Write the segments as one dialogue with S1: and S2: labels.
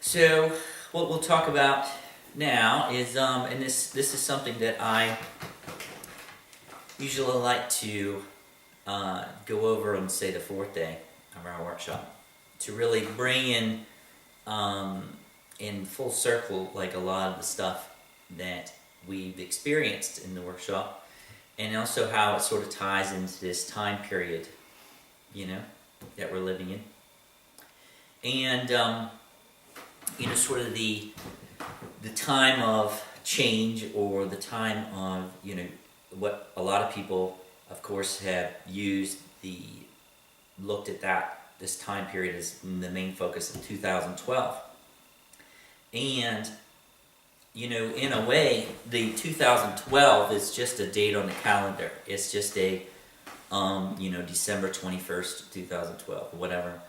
S1: So what we'll talk about now is, and this is something that I usually like to go over on, say, the fourth day of our workshop, to really bring in full circle, like, a lot of the stuff that we've experienced in the workshop, and also how it sort of ties into this time period, that we're living in. And sort of the time of change, or the time of, what a lot of people, of course, have looked at this time period as the main focus of 2012. And, in a way, the 2012 is just a date on the calendar. It's just a, December 21st, 2012, or whatever.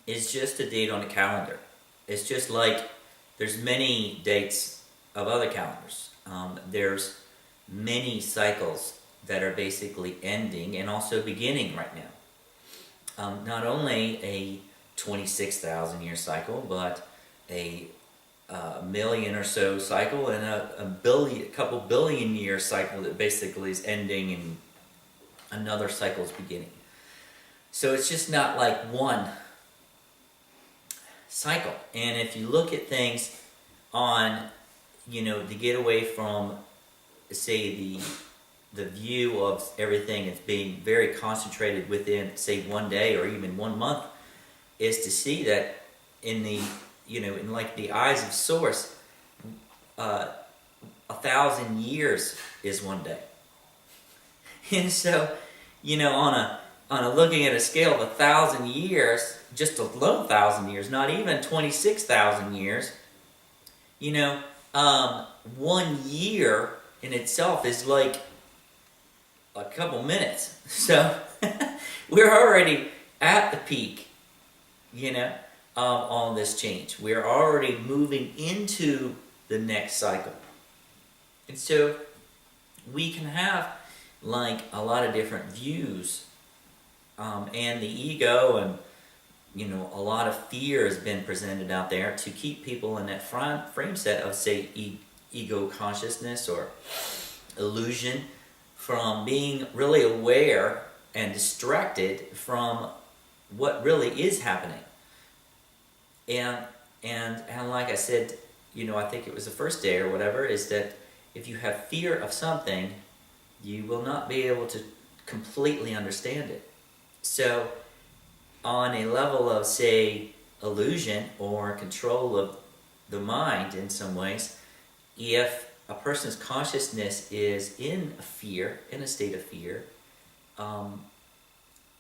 S1: It's just a date on the calendar. It's just like there's many dates of other calendars. There's many cycles that are basically ending and also beginning right now. Not only a 26,000 year cycle, but a million or so cycle, and a couple billion year cycle that basically is ending and another cycle's beginning. So it's just not like one cycle. And if you look at things on, to get away from, say, the view of everything as being very concentrated within, say, one day or even 1 month, is to see that in the, in like the eyes of Source, 1,000 years is one day. And so, on a looking at a scale of 1,000 years, just a low 1,000 years, not even 26,000 years, 1 year in itself is like a couple minutes. So we're already at the peak, on this change. We're already moving into the next cycle. And so we can have, like, a lot of different views, and the ego and, a lot of fear has been presented out there to keep people in that frame set of, say, ego consciousness or illusion, from being really aware and distracted from what really is happening. And like I said, I think it was the first day or whatever, is that if you have fear of something, you will not be able to completely understand it. So on a level of, say, illusion or control of the mind in some ways, if a person's consciousness is in a state of fear,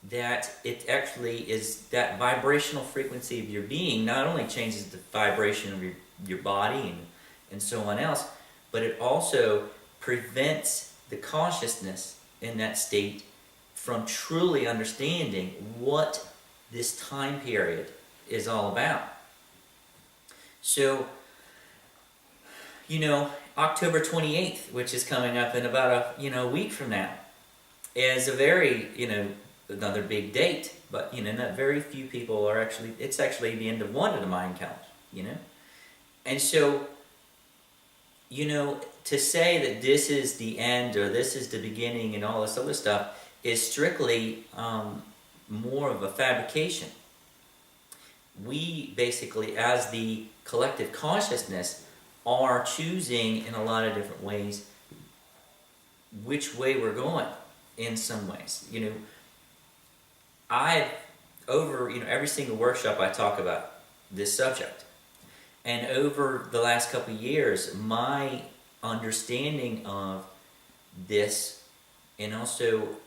S1: that it actually is that vibrational frequency of your being not only changes the vibration of your body and so on else, but it also prevents the consciousness in that state from truly understanding what this time period is all about. So, October 28th, which is coming up in about a week from now, is a very, another big date, but, not very few people are it's actually the end of one of the Mayan calendars, And so, to say that this is the end or this is the beginning and all this other stuff is strictly more of a fabrication. We basically, as the collective consciousness, are choosing in a lot of different ways which way we're going in some ways. Over every single workshop I talk about this subject. And over the last couple of years, my understanding of this, and also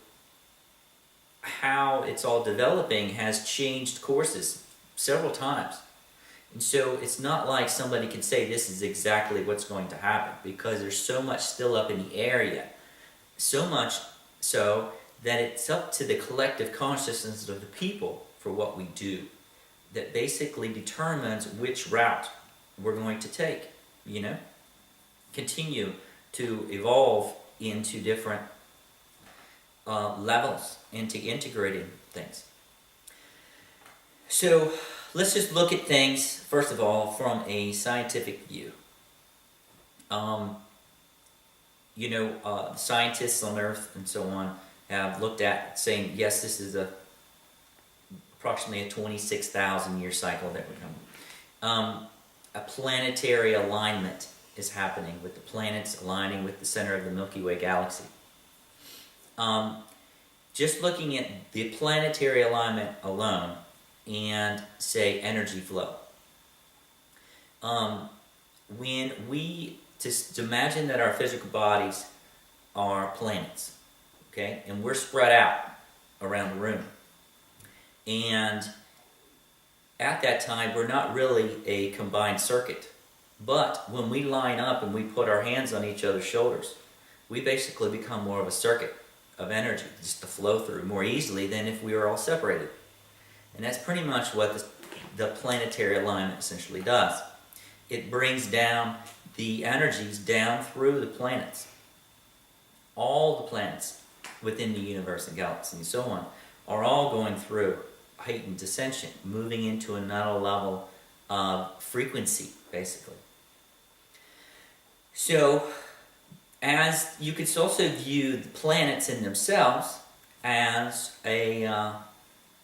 S1: how it's all developing, has changed courses several times. And so it's not like somebody can say this is exactly what's going to happen, because there's so much still up in the air yet. So much so that it's up to the collective consciousness of the people for what we do, that basically determines which route we're going to take, continue to evolve into different levels, into integrating things. So let's just look at things, first of all, from a scientific view. Scientists on Earth and so on have looked at saying, yes, this is approximately a 26,000 year cycle that we're coming. A planetary alignment is happening with the planets aligning with the center of the Milky Way galaxy. Just looking at the planetary alignment alone and, say, energy flow. When we just imagine that our physical bodies are planets, okay, and we're spread out around the room. And at that time, we're not really a combined circuit. But when we line up and we put our hands on each other's shoulders, we basically become more of a circuit of energy, just to flow through more easily than if we were all separated. And that's pretty much what the planetary alignment essentially does. It brings down the energies down through the planets. All the planets within the universe and galaxy and so on are all going through heightened ascension, moving into another level of frequency, basically. So, as you could also view the planets in themselves as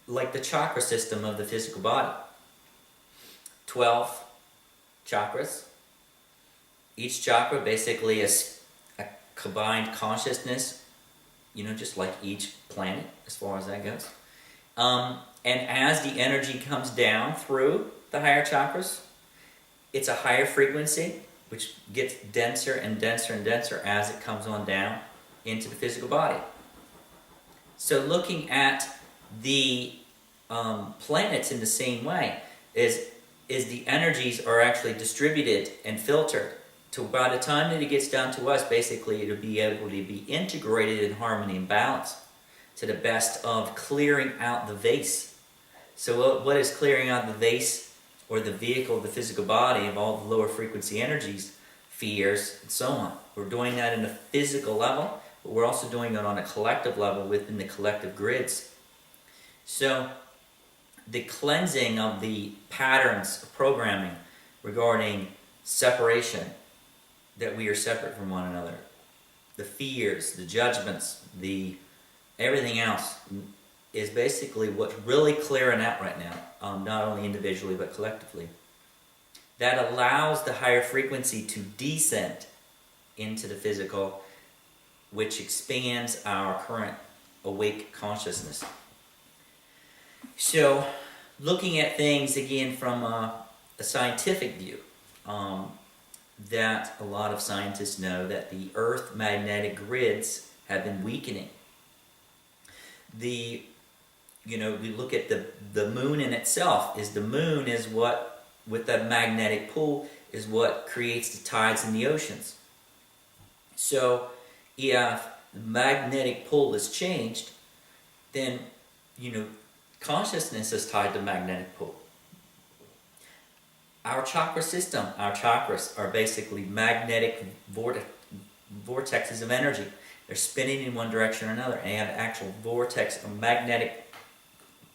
S1: like the chakra system of the physical body. 12 chakras. Each chakra basically is a combined consciousness, just like each planet as far as that goes. And as the energy comes down through the higher chakras, it's a higher frequency, which gets denser and denser and denser as it comes on down into the physical body. So looking at the planets in the same way is the energies are actually distributed and filtered to by the time that it gets down to us, basically it'll be able to be integrated in harmony and balance to the best of clearing out the vase. So what is clearing out the vase or the vehicle of the physical body of all the lower frequency energies, fears, and so on? We're doing that in a physical level, but we're also doing it on a collective level within the collective grids. So the cleansing of the patterns of programming regarding separation, that we are separate from one another, the fears, the judgments, everything else is basically what's really clearing out right now, not only individually but collectively. That allows the higher frequency to descend into the physical, which expands our current awake consciousness. So, looking at things again from a scientific view, that a lot of scientists know that the Earth magnetic grids have been weakening. We look at the moon in itself. The moon is what, with the magnetic pull, is what creates the tides in the oceans. So, if the magnetic pull is changed, then, consciousness is tied to magnetic pull. Our chakra system, our chakras are basically magnetic vortexes of energy. They're spinning in one direction or another, and have actual vortex, a magnetic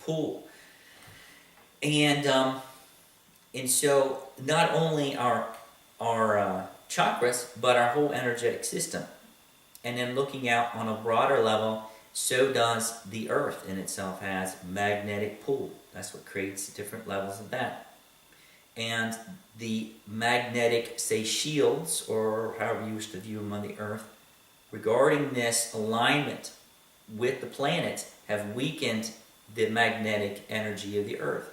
S1: pull. And so not only our chakras, but our whole energetic system. And then looking out on a broader level, so does the Earth in itself has magnetic pull. That's what creates different levels of that. And the magnetic, say, shields, or however you wish to view them on the Earth, regarding this alignment with the planets, have weakened the magnetic energy of the Earth.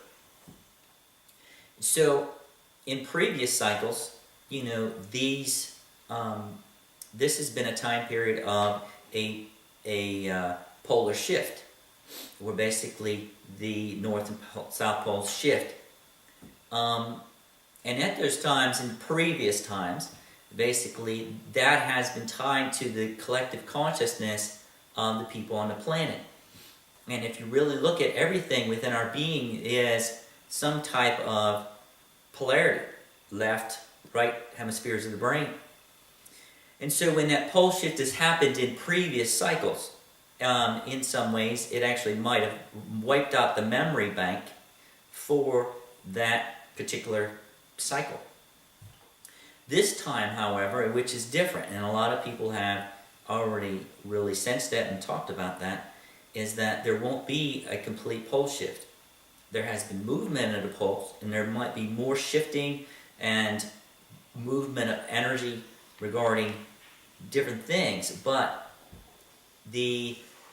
S1: So, in previous cycles, this has been a time period of a polar shift, where basically the North and South poles shift. And at those times, in previous times, basically that has been tied to the collective consciousness of the people on the planet. And if you really look at everything within our being is some type of polarity, left, right hemispheres of the brain. And so when that pole shift has happened in previous cycles, in some ways it actually might have wiped out the memory bank for that particular cycle. This time, however, which is different, and a lot of people have already really sensed that and talked about that, is that there won't be a complete pole shift. There has been movement of the poles, and there might be more shifting and movement of energy regarding different things, but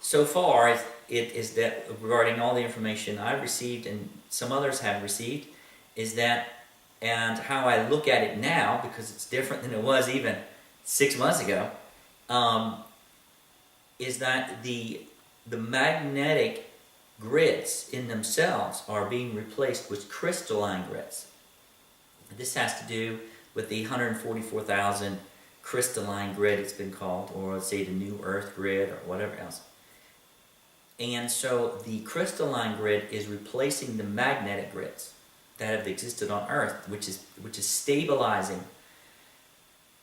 S1: so far it is that regarding all the information I've received and some others have received, is that, and how I look at it now, because it's different than it was even 6 months ago, is that the magnetic grids in themselves are being replaced with crystalline grids. This has to do with the 144,000 crystalline grid, it's been called, or let's say the new Earth grid, or whatever else. And so the crystalline grid is replacing the magnetic grids that have existed on Earth, which is stabilizing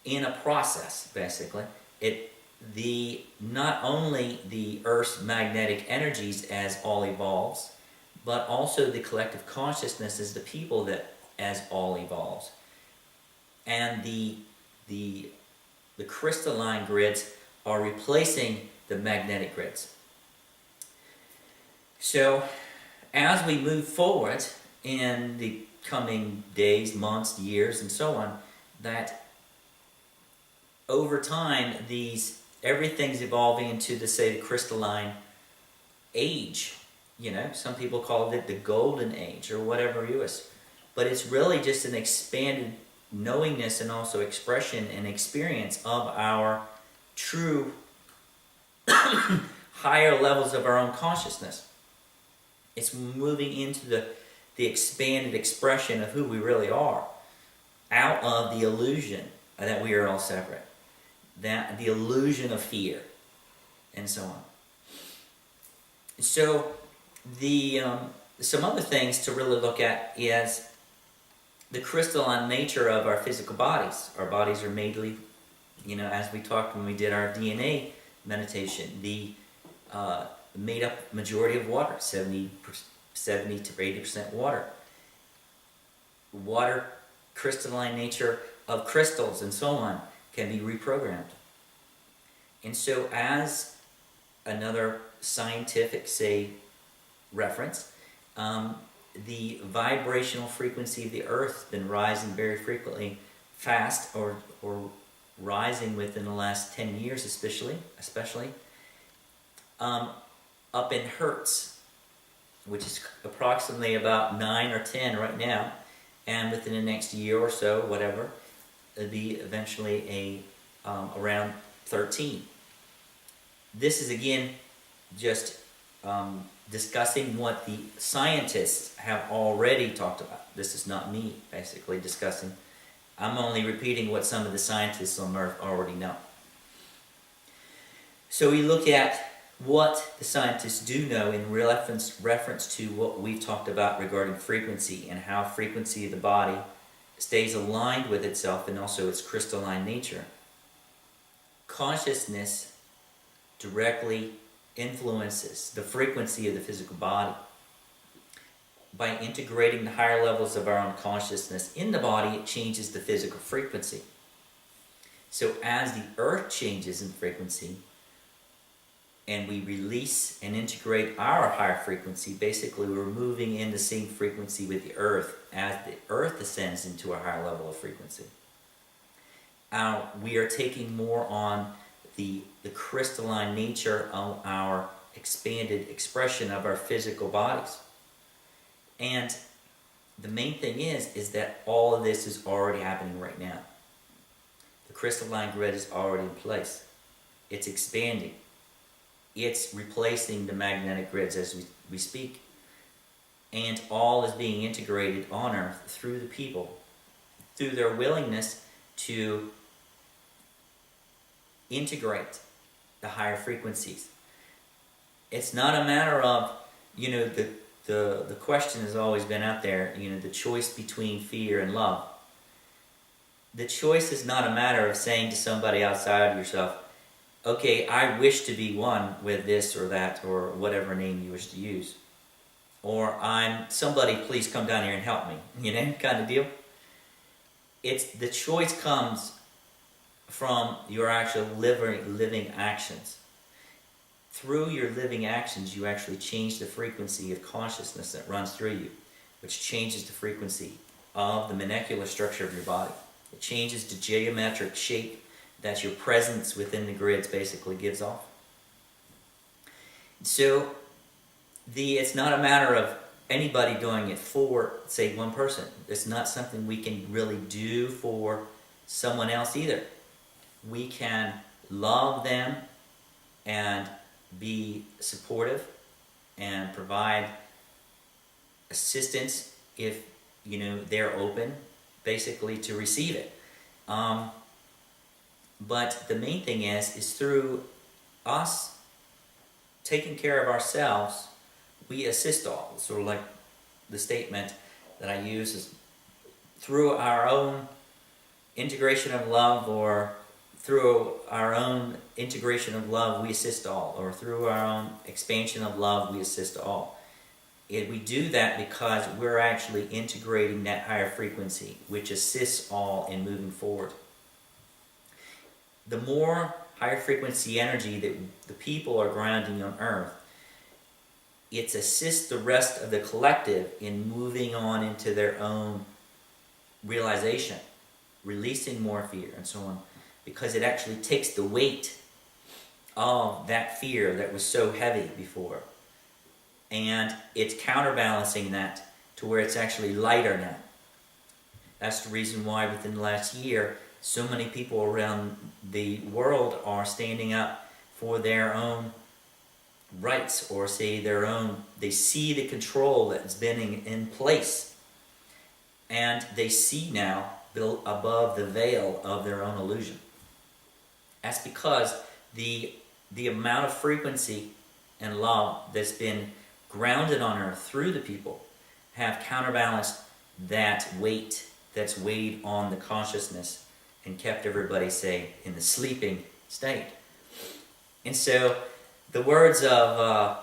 S1: in a process, basically. Not only the Earth's magnetic energies as all evolves, but also the collective consciousness as the people that as all evolves. And the crystalline grids are replacing the magnetic grids. So as we move forward in the coming days, months, years, and so on, that over time everything's evolving into the crystalline age. Some people call it the golden age or whatever it is. But it's really just an expanded knowingness and also expression and experience of our true higher levels of our own consciousness. It's moving into the expanded expression of who we really are, out of the illusion that we are all separate, that the illusion of fear, and so on. So some other things to really look at is the crystalline nature of our physical bodies. Our bodies are mainly, as we talked when we did our DNA meditation, made up majority of water, 70 to 80% water. Water, crystalline nature of crystals and so on can be reprogrammed. And so as another scientific, reference, the vibrational frequency of the Earth has been rising very frequently, fast, or rising within the last 10 years especially, up in hertz, which is approximately about 9 or 10 right now, and within the next year or so, whatever, it'll be eventually around 13. This is again just discussing what the scientists have already talked about. This is not me basically discussing. I'm only repeating what some of the scientists on Earth already know. So we look at what the scientists do know in reference to what we've talked about regarding frequency and how frequency of the body stays aligned with itself and also its crystalline nature. Consciousness directly influences the frequency of the physical body. By integrating the higher levels of our own consciousness in the body, it changes the physical frequency. So as the Earth changes in frequency, and we release and integrate our higher frequency, basically we're moving in the same frequency with the Earth as the Earth ascends into a higher level of frequency. We are taking more on the crystalline nature of our expanded expression of our physical bodies. And the main thing is that all of this is already happening right now. The crystalline grid is already in place. It's expanding. It's replacing the magnetic grids as we speak. And all is being integrated on Earth through the people, through their willingness to integrate the higher frequencies. It's not a matter of, the question has always been out there, the choice between fear and love. The choice is not a matter of saying to somebody outside of yourself, okay, I wish to be one with this or that or whatever name you wish to use. or I'm somebody, please come down here and help me, kind of deal. The choice comes from your actual living actions. Through your living actions, you actually change the frequency of consciousness that runs through you, which changes the frequency of the molecular structure of your body. It changes the geometric shape that your presence within the grids basically gives off. So it's not a matter of anybody doing it for, say, one person. It's not something we can really do for someone else either. We can love them and be supportive and provide assistance if they're open basically to receive it. But the main thing is through us taking care of ourselves, we assist all. Sort of like the statement that I use is, through our own integration of love, or through our own integration of love, we assist all, or through our own expansion of love, we assist all. We do that because we're actually integrating that higher frequency, which assists all in moving forward. The more higher frequency energy that the people are grounding on Earth, it assists the rest of the collective in moving on into their own realization, releasing more fear and so on, because it actually takes the weight of that fear that was so heavy before, and it's counterbalancing that to where it's actually lighter now. That's the reason why within the last year, so many people around the world are standing up for their own rights, or say they see the control that's been in place, and they see now built above the veil of their own illusion. That's because the amount of frequency and love that's been grounded on Earth through the people have counterbalanced that weight that's weighed on the consciousness and kept everybody, say, in the sleeping state. And so the words of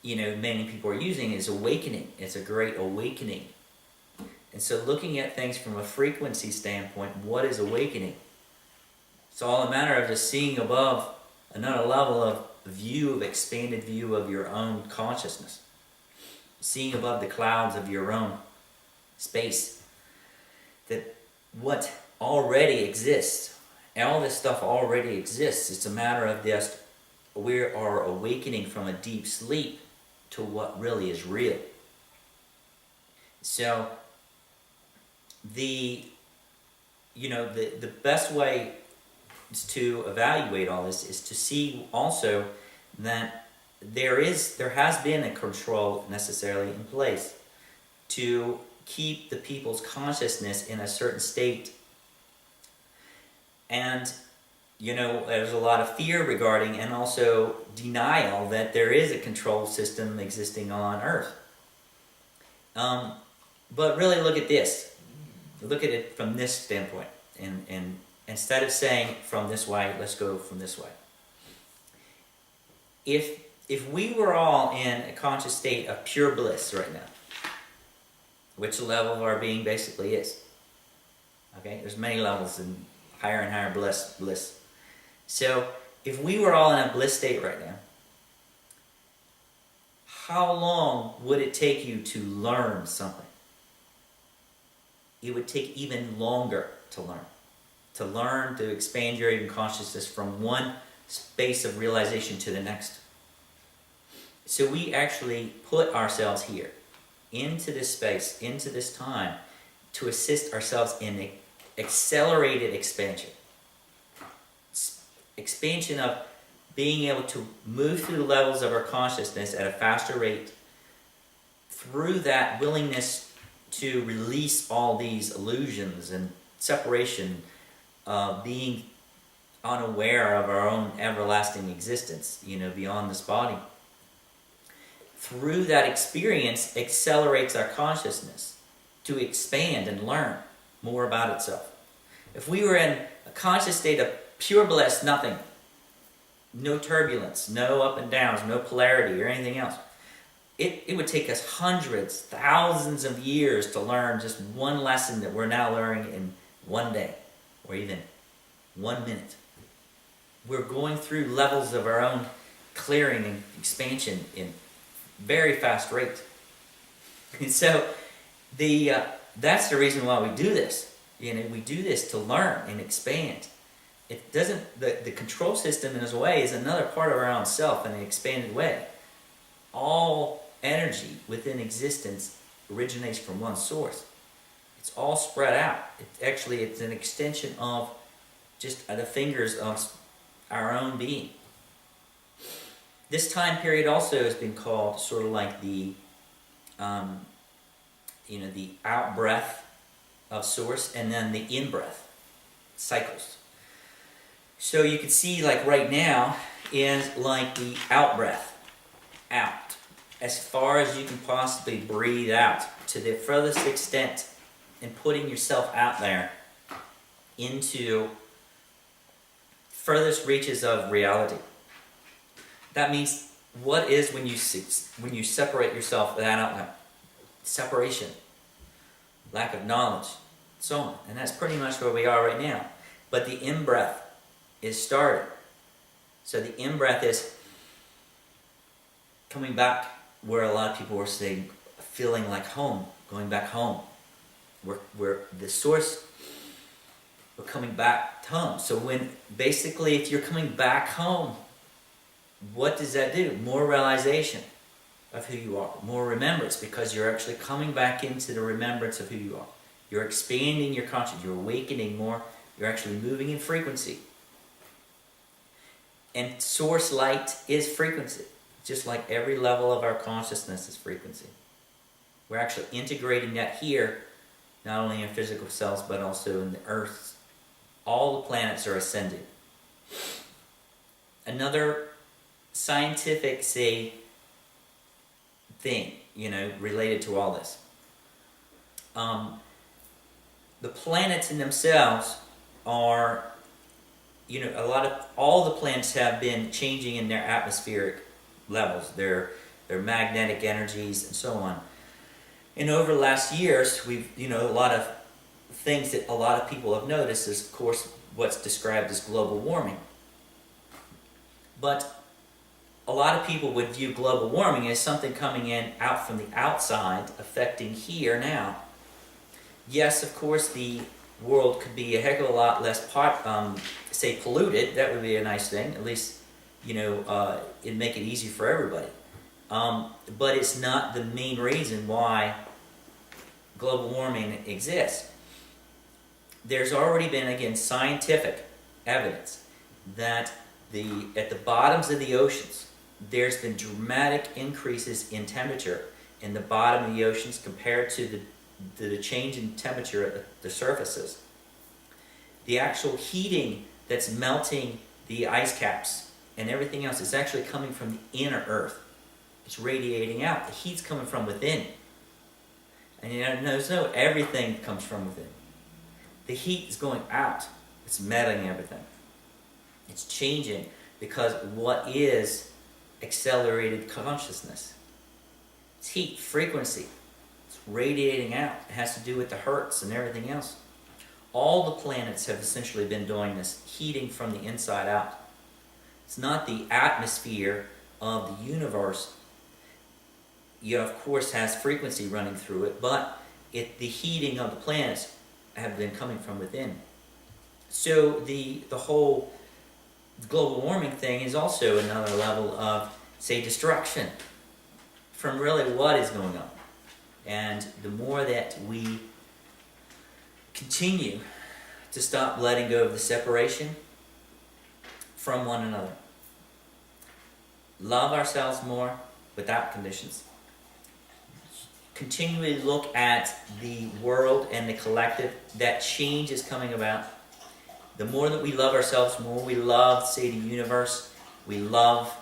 S1: many people are using is awakening. It's a great awakening. And so looking at things from a frequency standpoint, what is awakening? It's all a matter of just seeing above another level of expanded view of your own consciousness. Seeing above the clouds of your own space. That what already exists, all this stuff already exists. It's a matter of just we are awakening from a deep sleep to what really is real. So the best way to evaluate all this is to see also that there has been a control necessarily in place to keep the people's consciousness in a certain state. And there's a lot of fear regarding, and also denial, that there is a control system existing on Earth. But really look at this. Look at it from this standpoint. And instead of saying from this way, let's go from this way. If we were all in a conscious state of pure bliss right now, which the level of our being basically is. Okay? There's many levels and higher bliss. So, if we were all in a bliss state right now, how long would it take you to learn something? It would take even longer to learn. To learn, to expand your even consciousness from one space of realization to the next. So we actually put ourselves here, into this space, into this time, to assist ourselves in accelerated expansion. Expansion of being able to move through the levels of our consciousness at a faster rate, through that willingness to release all these illusions and separation, being unaware of our own everlasting existence, beyond this body. Through that experience, accelerates our consciousness to expand and learn more about itself. If we were in a conscious state of pure bliss, nothing, no turbulence, no up and downs, no polarity or anything else, it would take us hundreds, thousands of years to learn just one lesson that we're now learning in one day, or even 1 minute. We're going through levels of our own clearing and expansion in very fast rate. And so that's the reason why we do this. We do this to learn and expand. It doesn't, the control system in a way is another part of our own self in an expanded way. All energy within existence originates from one source. It's all spread out. It's an extension of just the fingers of our own being. This time period also has been called sort of like the the out breath of source, and then the in breath cycles. So you can see, like right now is like the out breath, out, as far as you can possibly breathe out to the furthest extent, and putting yourself out there into furthest reaches of reality. That means what is when you separate yourself, that outlet, separation, lack of knowledge, so on. And that's pretty much where we are right now. But the in-breath is started. So the in-breath is coming back where a lot of people were saying, feeling like home, going back home. Where the source, we're coming back home. So basically if you're coming back home, what does that do? More realization of who you are, more remembrance, because you're actually coming back into the remembrance of who you are. You're expanding your consciousness, you're awakening more, you're actually moving in frequency. And source light is frequency, just like every level of our consciousness is frequency. We're actually integrating that here, not only in physical cells, but also in the earth. All the planets are ascending. Another scientific, thing, related to all this. The planets in themselves are, all the planets have been changing in their atmospheric levels, their magnetic energies and so on. And over the last years, we've, a lot of things that a lot of people have noticed is, of course, what's described as global warming. But a lot of people would view global warming as something coming in out from the outside, affecting here now. Yes, of course, the world could be a heck of a lot less polluted. That would be a nice thing. At least, it'd make it easy for everybody. But it's not the main reason why global warming exists. There's already been, again, scientific evidence that at the bottoms of the oceans, there's been dramatic increases in temperature in the bottom of the oceans compared to the change in temperature at the surfaces. The actual heating that's melting the ice caps and everything else is actually coming from the inner earth. It's radiating out. The heat's coming from within. And everything comes from within. The heat is going out. It's melting everything. It's changing because what is accelerated consciousness? It's heat, frequency. It's radiating out. It has to do with the hertz and everything else. All the planets have essentially been doing this, heating from the inside out. It's not the atmosphere of the universe, of course, has frequency running through it, but the heating of the planets have been coming from within. So the whole global warming thing is also another level of, destruction from really what is going on. And the more that we continue to stop letting go of the separation from one another, love ourselves more without conditions, continually look at the world and the collective, that change is coming about. The more that we love ourselves, the more we love, the universe, we love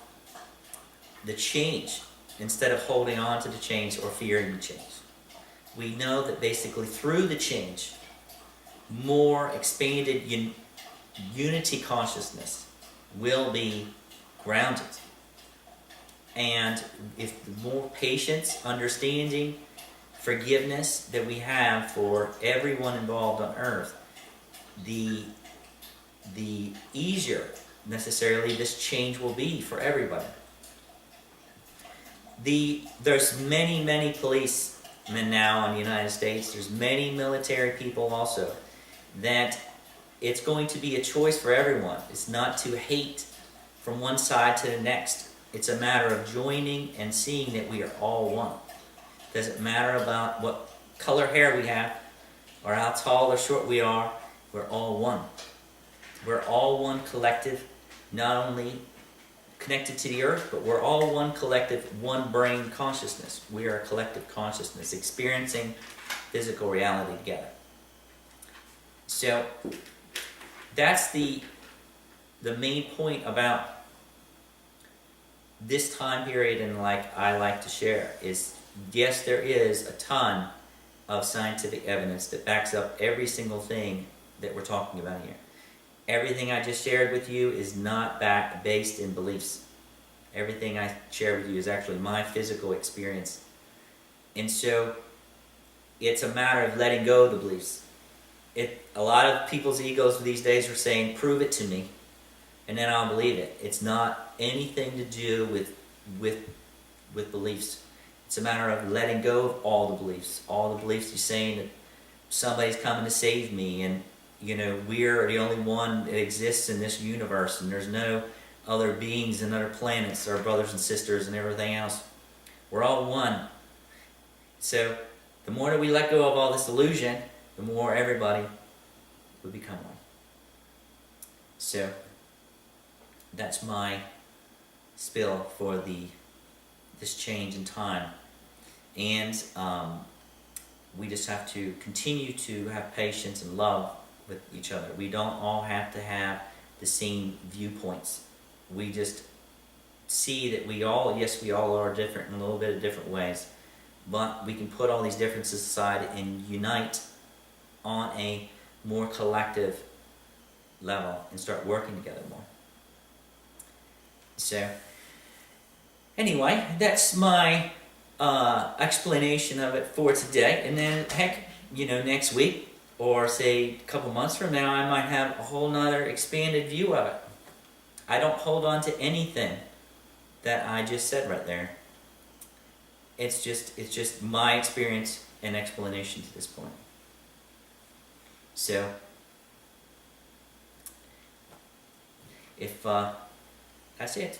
S1: the change instead of holding on to the change or fearing the change. We know that basically through the change, more expanded unity consciousness will be grounded. And if the more patience, understanding, forgiveness that we have for everyone involved on earth, the easier necessarily this change will be for everybody. There's many policemen now in the United States. There's many military people also. That it's going to be a choice for everyone. It's not to hate from one side to the next. It's a matter of joining and seeing that we are all one. Doesn't matter about what color hair we have or how tall or short we are. We're all one. We're all one collective, not only connected to the earth, but we're all one collective, one brain consciousness. We are a collective consciousness experiencing physical reality together. So that's the main point about this time period, and like I like to share is, yes, there is a ton of scientific evidence that backs up every single thing that we're talking about here. Everything I just shared with you is not based in beliefs. Everything I share with you is actually my physical experience. And so it's a matter of letting go of the beliefs. A lot of people's egos these days are saying, prove it to me, and then I'll believe it. It's not anything to do with beliefs. It's a matter of letting go of all the beliefs. All the beliefs you're saying that somebody's coming to save me, and we're the only one that exists in this universe, and there's no other beings and other planets, our brothers and sisters and everything else. We're all one. So the more that we let go of all this illusion, the more everybody would become one. So that's my spill for this change in time. And we just have to continue to have patience and love with each other. We don't all have to have the same viewpoints. We just see that we all are different in a little bit of different ways. But we can put all these differences aside and unite on a more collective level and start working together more. So, anyway, that's my explanation of it for today. And then, heck, next week, or say a couple months from now, I might have a whole nother expanded view of it. I don't hold on to anything that I just said right there. It's just my experience and explanation to this point. So, if that's it.